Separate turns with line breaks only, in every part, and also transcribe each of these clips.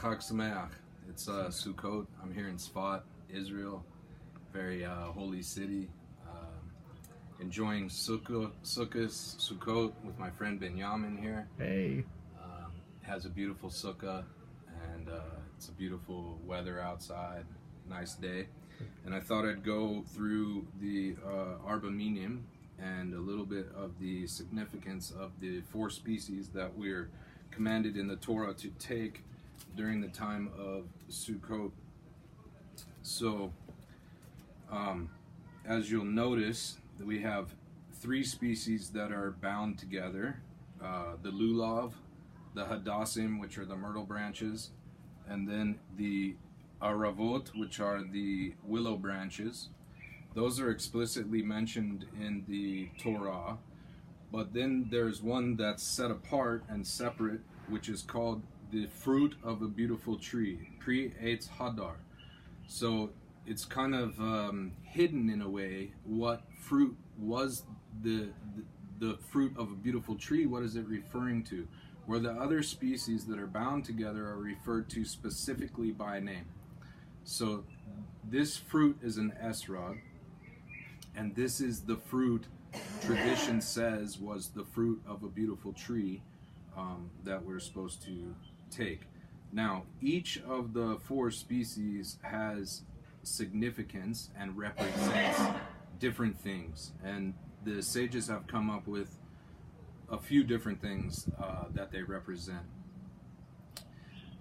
Chag Sameach. It's Sukkot. I'm here in Sfat, Israel. Very holy city. Enjoying Sukkot with my friend Benjamin here.
Hey.
Has a beautiful sukkah, and it's a beautiful weather outside. Nice day. And I thought I'd go through the Arba Minim and a little bit of the significance of the 4 species that we're commanded in the Torah to take during the time of Sukkot. So, as you'll notice, we have 3 species that are bound together: the lulav, the hadassim, which are the myrtle branches, and then the aravot, which are the willow branches. Those are explicitly mentioned in the Torah, but then there's one that's set apart and separate, which is called the fruit of a beautiful tree, Pri Eitz Hadar. So it's kind of hidden in a way. What fruit was the fruit of a beautiful tree? What is it referring to? Where the other species that are bound together are referred to specifically by name. So this fruit is an esrog, and this is the fruit tradition says was the fruit of a beautiful tree that we're supposed to take. Now, each of the 4 species has significance and represents different things, and the sages have come up with a few different things that they represent.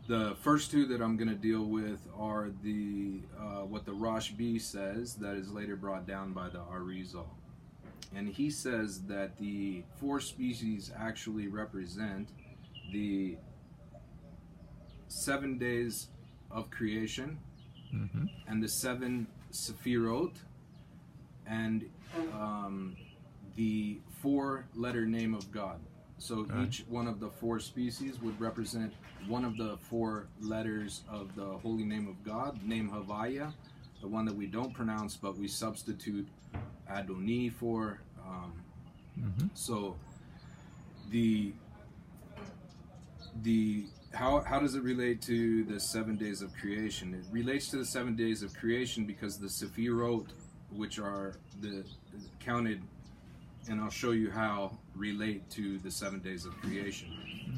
The first 2 that I'm going to deal with are the what the Rashbi says, that is later brought down by the Arizal. And he says that the 4 species actually represent the 7 days of creation, and the 7 Sephirot, and the 4-letter name of God. So each one of the 4 species would represent one of the 4 letters of the holy name of God, name Havaya, the one that we don't pronounce, but we substitute Adoni for. So how does it relate to the 7 days of creation? It relates to the 7 days of creation because the Sephirot, which are the counted, and I'll show you how, relate to the 7 days of creation.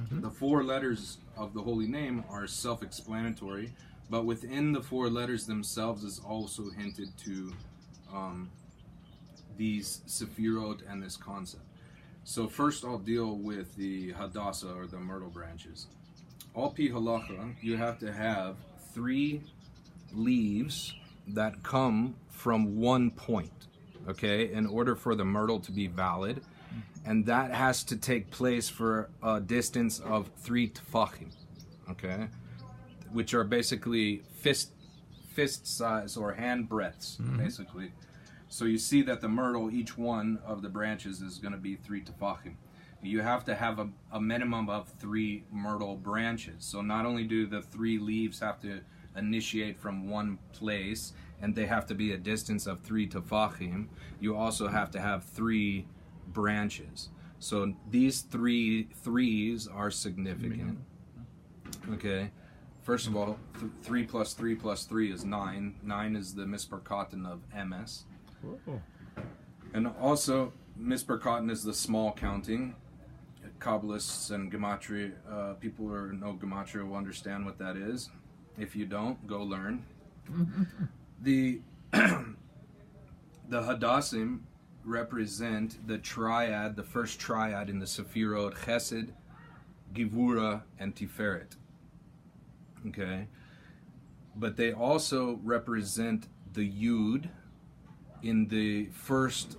The 4 letters of the holy name are self-explanatory, but within the 4 letters themselves is also hinted to these Sephirot and this concept. So first I'll deal with the Hadassah, or the myrtle branches. Al pi halacha, you have to have 3 leaves that come from one point, okay, in order for the myrtle to be valid, and that has to take place for a distance of 3 tefachim, okay, which are basically fist size or hand breadths, basically. So you see that the myrtle, each one of the branches is going to be 3 tefachim. You have to have a minimum of 3 myrtle branches. So not only do the 3 leaves have to initiate from one place, and they have to be a distance of 3 tefachim, you also have to have 3 branches. So these 3 threes are significant. Okay, first of all, 3 plus 3 plus 3 is 9. 9 is the Mispar Katan of MS. And also, Mispar Katan is the small counting. Kabbalists and Gematria, people who know Gematria will understand what that is. If you don't, go learn. The Hadassim represent the triad, the first triad in the Sephirot: Chesed, Givura, and Tiferet. Okay, but they also represent the Yud in the first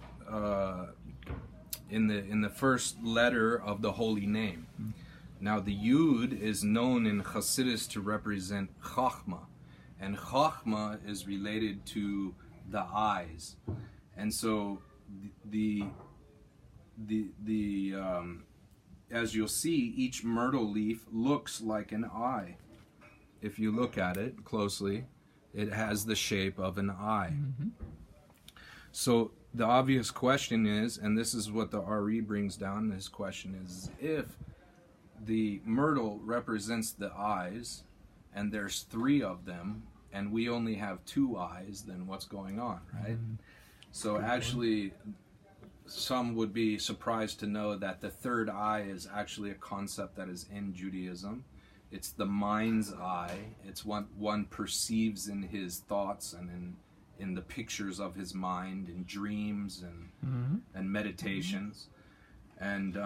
in the first letter of the holy name. Now the Yud is known in Hasidus to represent Chachma, and Chachma is related to the eyes, and so the as you'll see, each myrtle leaf looks like an eye. If you look at it closely, it has the shape of an eye. So the obvious question is, and this is what the Ari brings down, his question is, if the myrtle represents the eyes, and there's 3 of them, and we only have 2 eyes, then what's going on, right? So actually, some would be surprised to know that the third eye is actually a concept that is in Judaism. It's the mind's eye. It's what one perceives in his thoughts and in the pictures of his mind, in dreams and meditations. And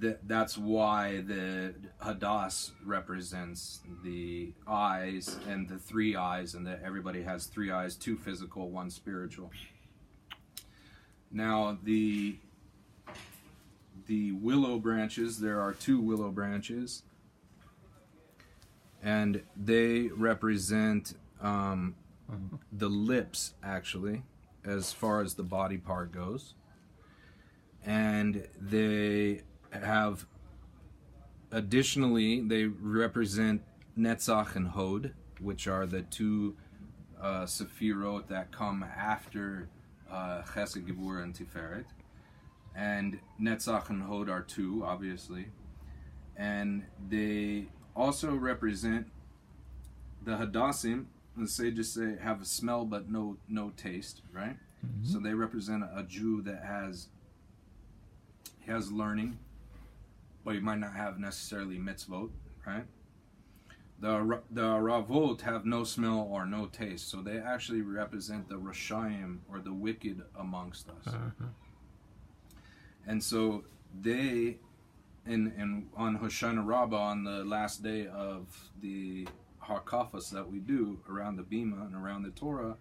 that's why the Hadass represents the eyes and the 3 eyes, and that everybody has 3 eyes, 2 physical, 1 spiritual. Now the willow branches, there are 2 willow branches, and they represent the lips, actually, as far as the body part goes. And they have, additionally, they represent Netzach and Hod, which are the 2 Sephirot that come after Chesed, Gevurah, and Tiferet. And Netzach and Hod are 2, obviously. And they also represent the Hadassim. The sages say have a smell but no taste, right? So they represent a Jew that has learning, but he might not have necessarily mitzvot, right? The Ravot have no smell or no taste, so they actually represent the Rashayim, or the wicked amongst us. And so they, on Hoshana Rabbah, on the last day of the Hakafas that we do around the Bima and around the Torah,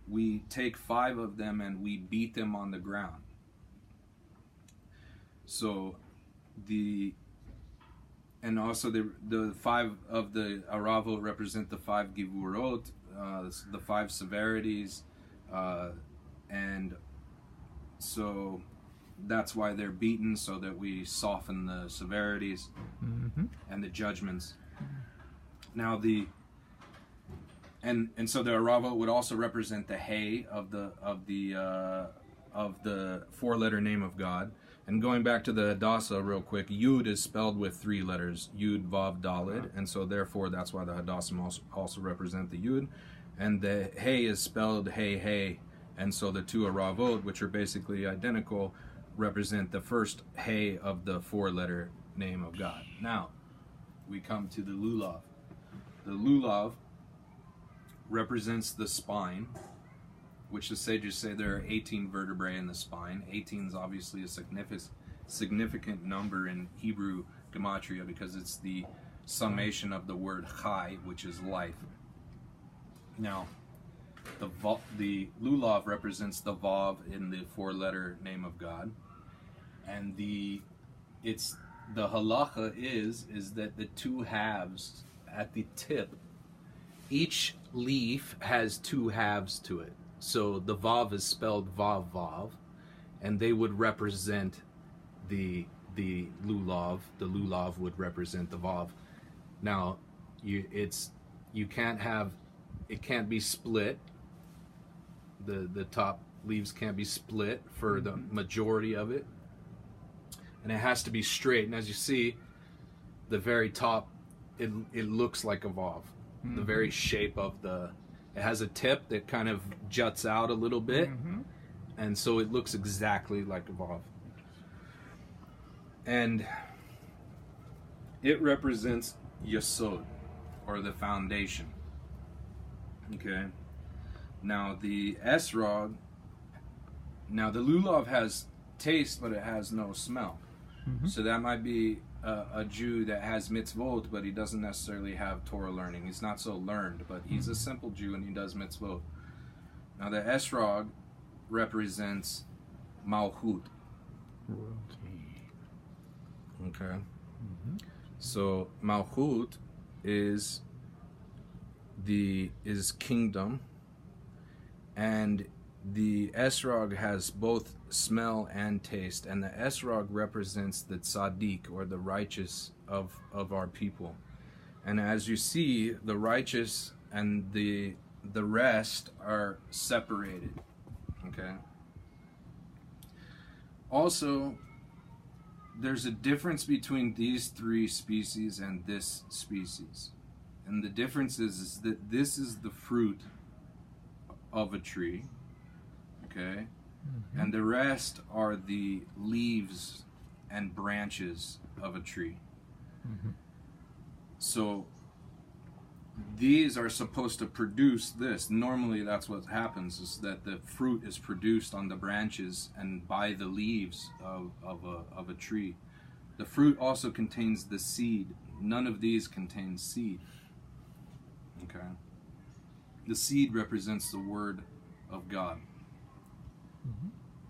we take 5 of them and we beat them on the ground. So and also the 5 of the Aravot represent the 5 Gevurot, the 5 severities, and so that's why they're beaten, so that we soften the severities and the judgments. Now and so the Aravot would also represent the Hay of the 4-letter name of God. And going back to the Hadassah real quick, Yud is spelled with 3 letters, Yud, Vav, Daled, and so therefore that's why the Hadassim also represent the Yud. And the Hay is spelled Hey, and so the 2 Aravot, which are basically identical, represent the first Hay of the 4-letter name of God. Now, we come to the Lulav. The Lulav represents the spine, which the sages say there are 18 vertebrae in the spine. 18 is obviously a significant number in Hebrew gematria because it's the summation of the word chai, which is life. Now, the Lulav represents the Vav in the 4-letter name of God, and the halacha is that the 2 halves at the tip, each leaf has 2 halves to it. So the Vav is spelled Vav Vav, and they would represent the Lulav. The Lulav would represent the Vav. Now, it can't be split. The top leaves can't be split for the majority of it, and it has to be straight. And as you see, the very top, it looks like a Vav. The very shape of it has a tip that kind of juts out a little bit, and so it looks exactly like a Vav. And it represents Yesod, or the foundation. Okay. Now the Esrog, now the Lulav has taste, but it has no smell. So that might be a Jew that has mitzvot, but he doesn't necessarily have Torah learning. He's not so learned, but he's a simple Jew and he does mitzvot. Now the Esrog represents Malchut. Okay. So Malchut is kingdom, and the Esrog has both smell and taste, and the Esrog represents the tzaddik, or the righteous of our people. And as you see, the righteous and the rest are separated. Okay. Also, there's a difference between these 3 species and this species. And the difference is that this is the fruit of a tree, okay? And the rest are the leaves and branches of a tree. So these are supposed to produce this. Normally that's what happens, is that the fruit is produced on the branches and by the leaves of a tree. The fruit also contains the seed. None of these contains seed. Okay? The seed represents the word of God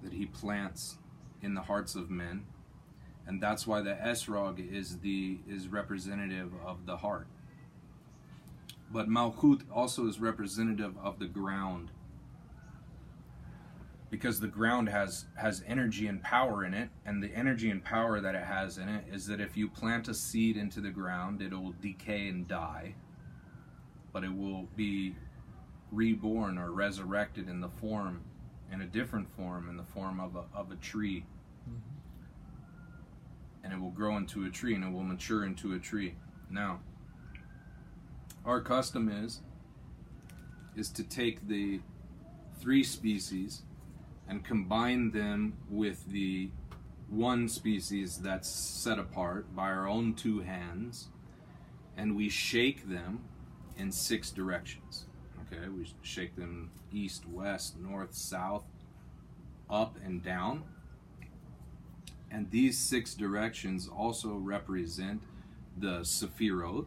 that he plants in the hearts of men. And that's why the esrog is representative of the heart. But Malchut also is representative of the ground, because the ground has energy and power in it, and the energy and power that it has in it is that if you plant a seed into the ground, it will decay and die, but it will be reborn or resurrected in a different form, in the form of a tree. And it will grow into a tree, and it will mature into a tree. Now, our custom is to take the 3 species and combine them with the 1 species that's set apart by our own 2 hands, and we shake them in 6 directions. Okay, we shake them east, west, north, south, up, and down. And these 6 directions also represent the Sephirot,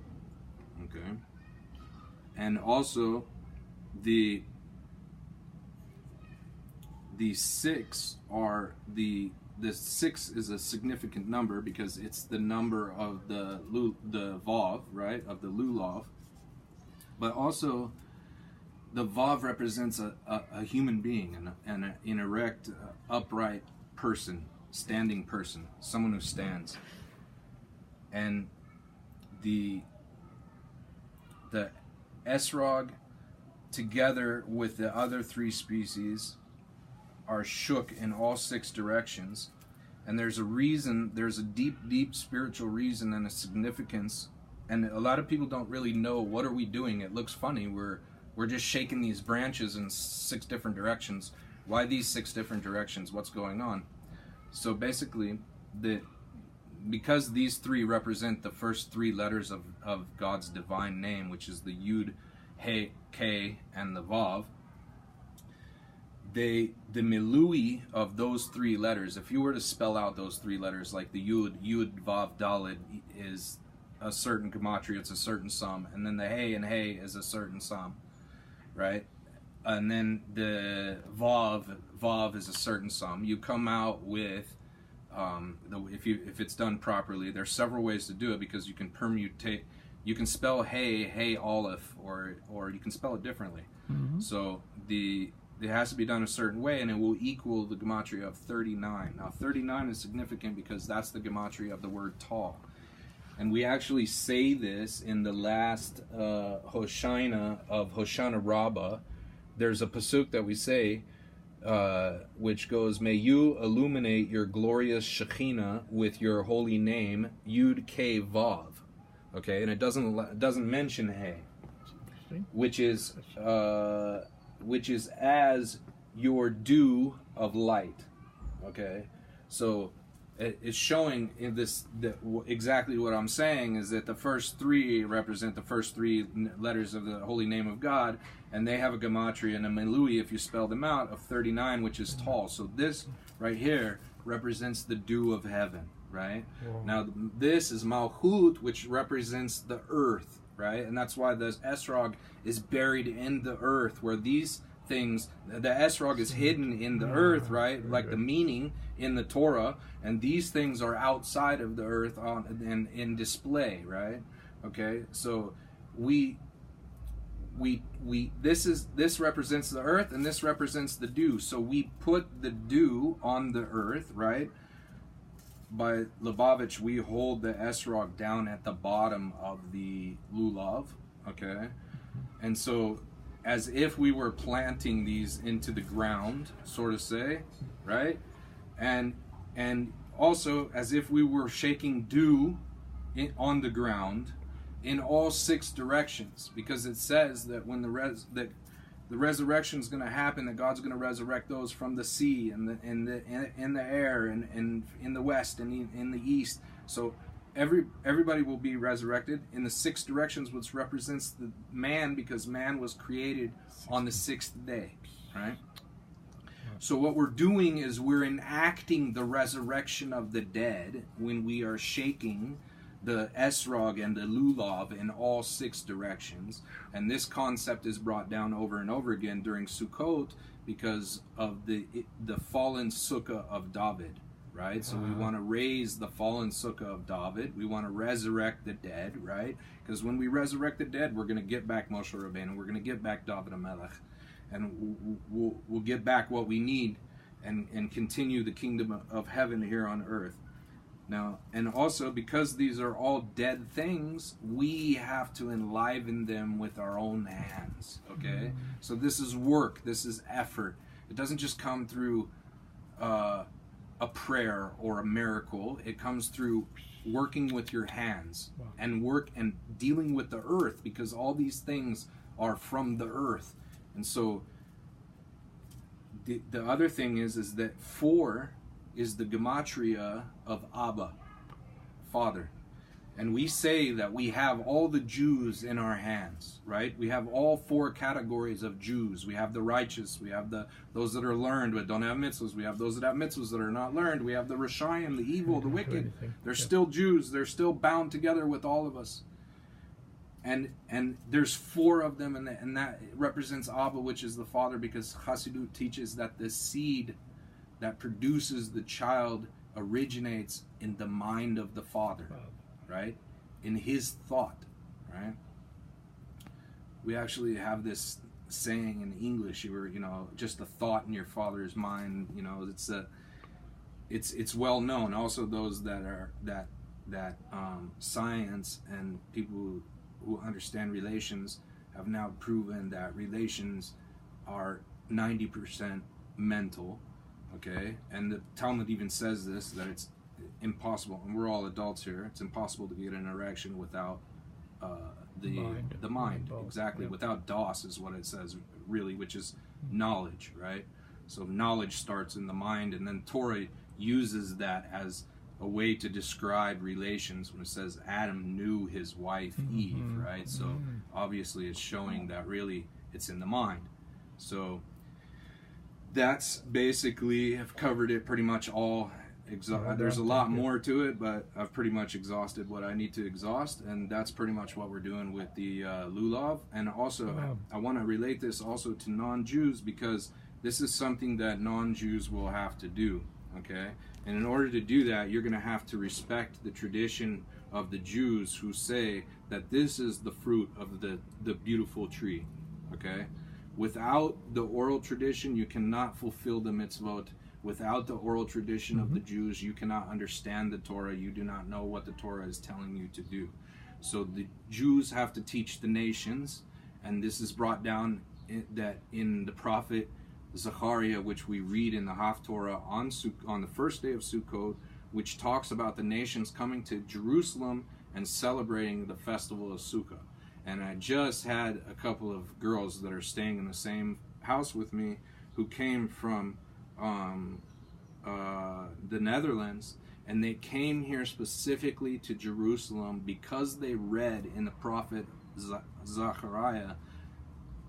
okay? And also the 6 are the 6 is a significant number because it's the number of the Vav, right, of the Lulav. But also the Vav represents a human being, and an erect, upright person, standing person, someone who stands. And the esrog, together with the other 3 species, are shook in all 6 directions. And there's a reason, there's a deep spiritual reason and a significance. And a lot of people don't really know, what are we doing? It looks funny. We're just shaking these branches in 6 different directions. Why these 6 different directions? What's going on? So basically, because these 3 represent the first 3 letters of God's divine name, which is the Yud, He, K, and the Vav, the milui of those 3 letters, if you were to spell out those 3 letters, like the Yud, Vav, Daled is a certain gematria, it's a certain sum, and then the He and He is a certain sum, right? And then the Vav is a certain sum. You come out with, if it's done properly, there's several ways to do it, because you can permutate. You can spell Hey Aleph, or you can spell it differently. So it has to be done a certain way, and it will equal the gematria of 39. Now 39 is significant because that's the gematria of the word tall. And we actually say this in the last Hoshana of Hoshana Rabbah. There's a pasuk that we say, which goes, "May you illuminate your glorious Shekhinah with your holy name, Yud K Vav." Okay, and it doesn't mention He, which is as your dew of light. Okay, so it's showing in this exactly what I'm saying is that the first 3 represent the first 3 letters of the holy name of God, and they have a gematria and a milui, if you spell them out, of 39, which is tall. So this right here represents the dew of heaven, right? Whoa. Now this is Malchut, which represents the earth, right? And that's why the esrog is buried in the earth, where these things, the esrog is hidden in the earth, right? Like the meaning in the Torah, and these things are outside of the earth and in display, right? Okay, so this represents the earth, and this represents the dew. So we put the dew on the earth, right? By Lubavitch, we hold the esrog down at the bottom of the lulav, okay? And so as if we were planting these into the ground, sort of say, right? And also as if we were shaking dew on the ground, in all 6 directions, because it says that when the resurrection is going to happen, that God's going to resurrect those from the sea and in the air and in the west and in the east. So everybody will be resurrected in the 6 directions, which represents the man, because man was created on the 6th day, right? So what we're doing is we're enacting the resurrection of the dead when we are shaking the esrog and the lulav in all 6 directions. And this concept is brought down over and over again during Sukkot because of the fallen sukkah of David, right? So we want to raise the fallen sukkah of David. We want to resurrect the dead, right? Because when we resurrect the dead, we're going to get back Moshe Rabbeinu, we're going to get back David HaMelech, and we'll get back what we need and continue the kingdom of heaven here on earth. Now, and also because these are all dead things, we have to enliven them with our own hands, okay? So this is work, this is effort. It doesn't just come through a prayer or a miracle. It comes through working with your hands and dealing with the earth, because all these things are from the earth. And so the other thing is that 4 is the gematria of Abba, Father. And we say that we have all the Jews in our hands, right? We have all 4 categories of Jews. We have the righteous, we have those that are learned but don't have mitzvahs, we have those that have mitzvahs that are not learned, we have the Rishayim, the evil, the wicked. They're still Jews, they're still bound together with all of us. And there's 4 of them, and that represents Abba, which is the Father, because Chassidut teaches that the seed that produces the child originates in the mind of the Father, right? In his thought, right? We actually have this saying in English, just a thought in your father's mind, it's well known. Also, those that science and people who understand relations have now proven that relations are 90% mental, okay? And the Talmud even says this, that it's impossible, and we're all adults here, it's impossible to get an erection without the mind. Exactly. Without das is what it says, really, which is knowledge, right? So knowledge starts in the mind, and then Torah uses that as a way to describe relations when it says Adam knew his wife Eve, right? So obviously it's showing that really it's in the mind. So that's basically, I've covered it pretty much all. There's a lot more to it, but I've pretty much exhausted what I need to exhaust, and that's pretty much what we're doing with the lulav. And also, I want to relate this also to non-Jews, because this is something that non-Jews will have to do, okay? And in order to do that, you're going to have to respect the tradition of the Jews, who say that this is the fruit of the beautiful tree, okay? Without the oral tradition, you cannot fulfill the mitzvot. Without the oral tradition of the Jews, you cannot understand the Torah. You do not know what the Torah is telling you to do. So the Jews have to teach the nations, and this is brought down in the prophet Zechariah, which we read in the Haftorah on the first day of Sukkot, which talks about the nations coming to Jerusalem and celebrating the festival of Sukkah. And I just had a couple of girls that are staying in the same house with me who came from the Netherlands, and they came here specifically to Jerusalem because they read in the prophet Zechariah.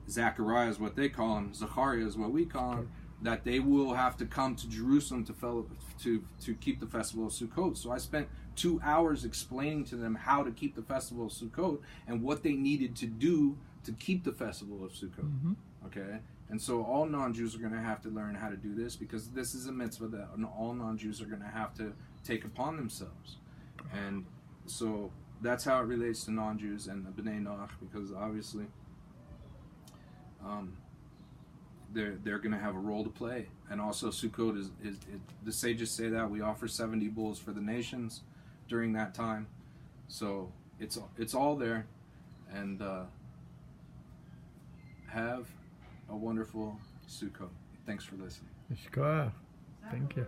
Zechariah is what they call him, Zechariah is what we call him, that they will have to come to Jerusalem to keep the festival of Sukkot. So I spent 2 hours explaining to them how to keep the festival of Sukkot and what they needed to do to keep the festival of Sukkot. Okay? And so all non-Jews are going to have to learn how to do this, because this is a mitzvah that all non-Jews are going to have to take upon themselves. And so that's how it relates to non-Jews and the B'nai Noach, because obviously they're going to have a role to play. And also Sukkot is the sages say that we offer 70 bulls for the nations during that time. So it's all there. And have a wonderful Sukkot. Thanks for listening.
Yishkoach. Thank you.